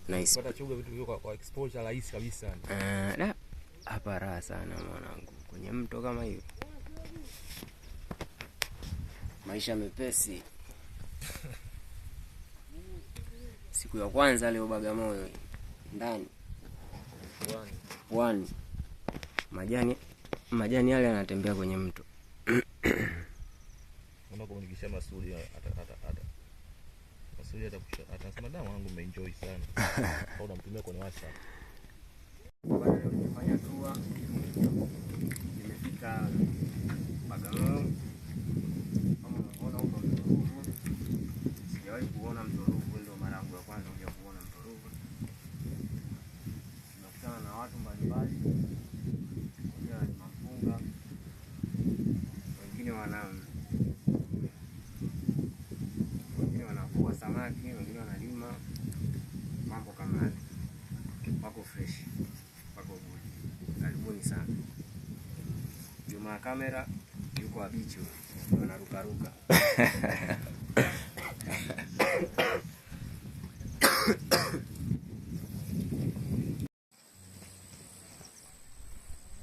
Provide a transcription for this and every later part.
Nice. Pata chuga vitu kwa exposure rahisi kabisa. Da hapa raha sana mwanangu. Kwenye mto kama hiyo. Maisha mepesi. Siku ya kwanza leo Bagamoyo ndani. One. Majani yale yanatembea kwenye mto. Unakomunikisha Masudi Masudi atasema damu wangu umeenjoy sana. Au unamtumia kwenye WhatsApp. Baada ya kufanya tour nimefika Bagamoyo. Kama unaona huko Mtoruvu. Sijawahi kuona Mtoruvu, ndio mara yangu ya kwanza kuja kuona Mtoruvu. Tunakutana na watu mbalimbali. Wengine ni mafunga. Wengine wanavua samaki, wengine wanalima. Mambo kama haya. Wako fresh. Wako good. Karibuni sana. Juma kamera yuko abicho. Wanaruka ruka.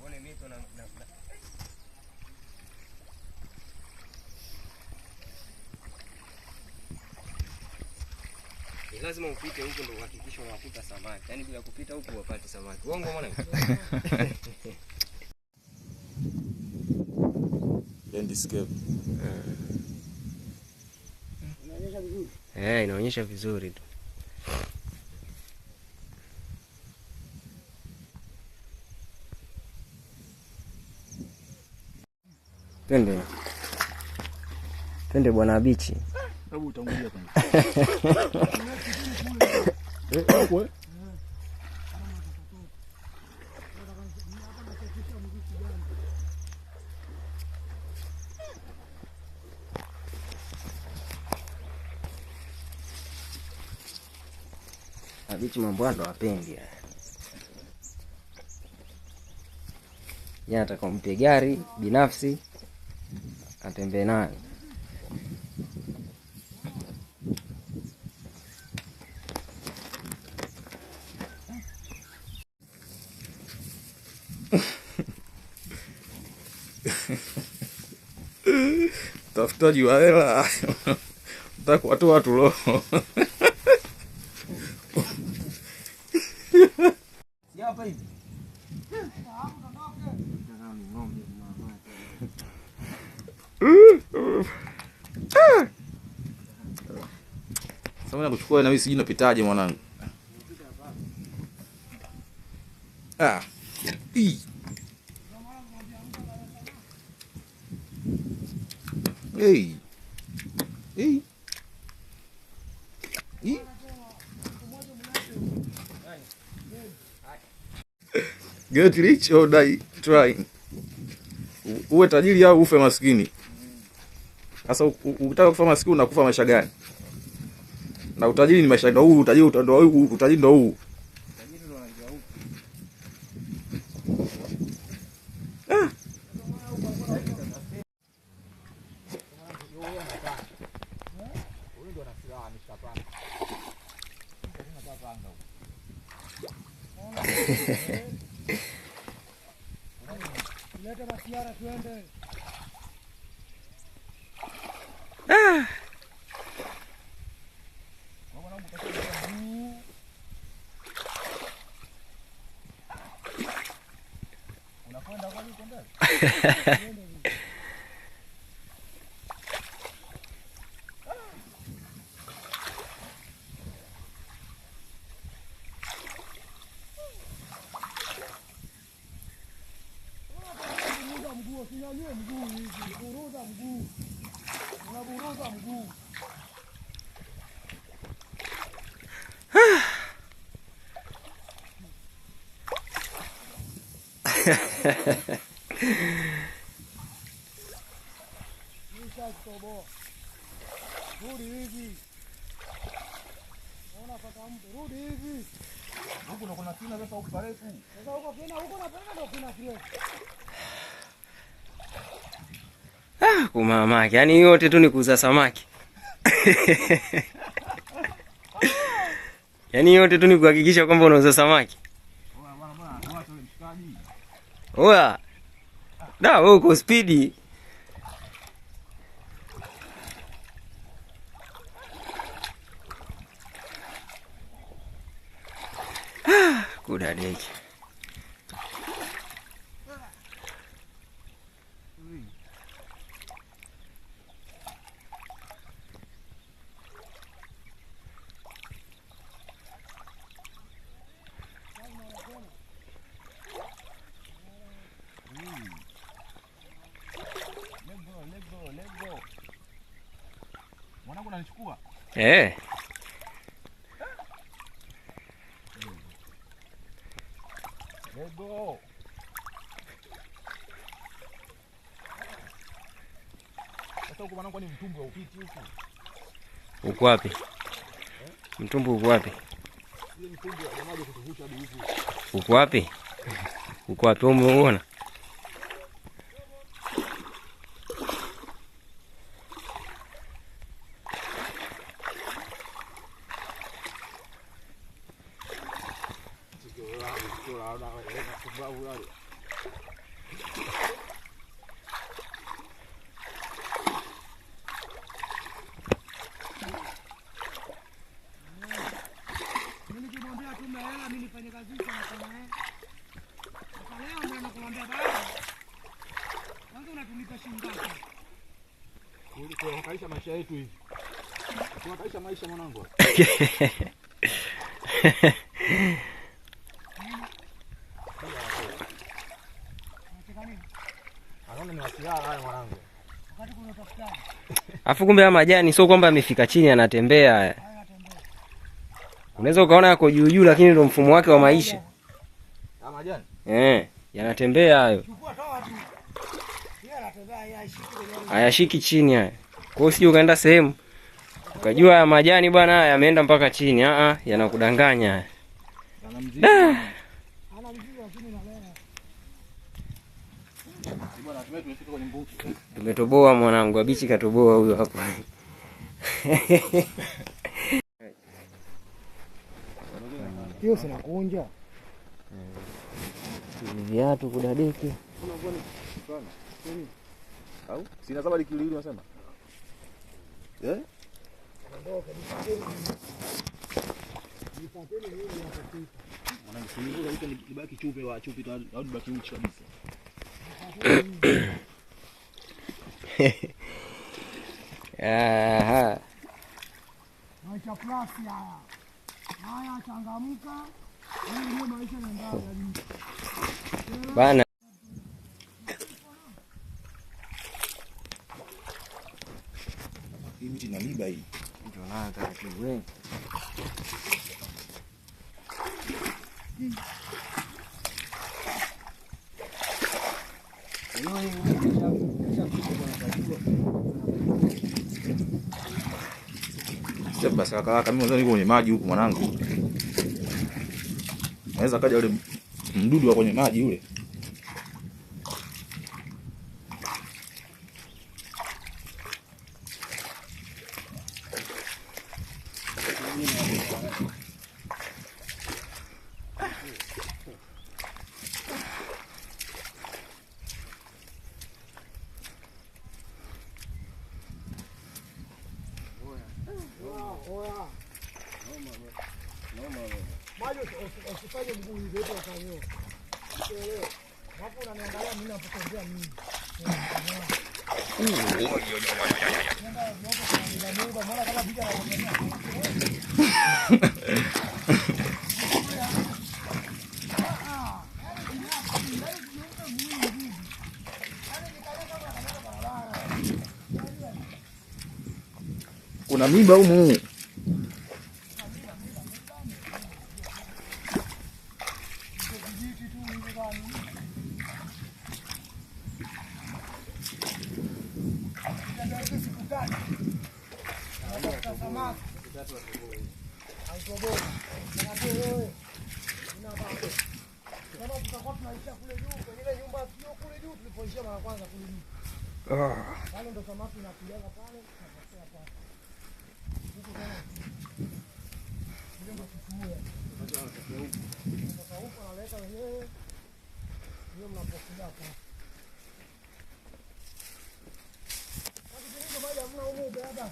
Uone mito na lazima upite huko ndio uhakikishe unakuta samaki. Yaani bila kupita huko upate samaki. Uongo mwanangu. Landscape. Inaonyesha vizuri. Inaonyesha vizuri tu. Twende bwana bichi. Hebu utangulia kwanza. Bichi mambo ndo wapendi. Yeye atakompe gari binafsi atembee nayo. Tafutaji wa hela. Nataka watu roho. Hapa hivi. Sasa nakuchukua na wewe sijui unapitaje mwanangu. Hey. Get rich or die trying. Uwe tajiri au ufe maskini. Sasa ukitaka kufa maskini unakufa maisha gani? Na utajiri ni maisha ndio huu, utajiri ndio huu. Leta masiara tuende. Unakwenda kwa nini kwenda? Usinyanyue mguu hivi, buruza mguu. Unaburuza mguu. Rudi hivi. Unaona pata mtu, rudi hivi. Huko ndo kuna kina sasa huko parefu. Sasa huko kina, huko napenda ndo kina kirefu. Kumamaki, yani yote tu ni kuuza samaki. Yaani yote tu ni kuhakikisha kwamba unauza samaki. Oya bwana bwana, acha ule mshikaji. Oya. Da, wewe uko spidi. Kudadeki. Let's go. Mwanangu ananichukua. Let's go. Sasa huko mwanangu ni mtumbu wa upiti huko. Uko wapi? Mtumbu uko wapi? Ile mtumbu ya maji kutuvusha hadi huko. Uko wapi? Uko wapi? Umeona? Nikimwambia tume hela mimi nifanye kazi hizo na kama sasa leo ndio nakuambia baba. Kwanza unatulipa shilingi ngapi? Kuhakaisha maisha yetu hivi. Kuhakaisha maisha mwanangu. Anaona ni wasiara haya mwanangu. Wakati kuna tafutani. Afu kumbe haya majani sio kwamba amefika chini anatembea haya. Unaweza ukaona yako juu juu lakini ndio mfumo wake wa maisha. Haya majani? Yanatembea hayo. Chukua toa tu. Yeye anatembea Hayashiki chini haya. Kwa hiyo usije ukaenda sehemu ukajua haya majani bwana haya yameenda mpaka chini. Yanakudanganya haya. Ana mzigo. Ana mzigo lakini na leo. Bwana tumefika kwenye mbuki. Tumetoboa mwanangu, abichi katoboa huyo hapo. Hiyo sina kunja. Viatu kudadeki. Au sina sababu kilo hili unasema? Mwanangu sinivuka huko nibaki chupe wa chupi au nibaki uchi kabisa. Aha. Maisha plasi haya. Haya changamka. Hii maisha yanaenda. Bana. Hii miti na miba hii. Ndio na taratibu wewe. Basi kaka mimi niko kwenye maji huku mwanangu. Naweza kaja yule mdudu wa kwenye maji yule. Maji usifanye mguu hivi yote ufanyo. Usielewe. Hapo unaniangalia mimi napotembea mimi. Kuna miba humu. ya. Sasa huko analeta wenyewe. Ndio mnapokuja hapa. Sasa maji hamna huko baba.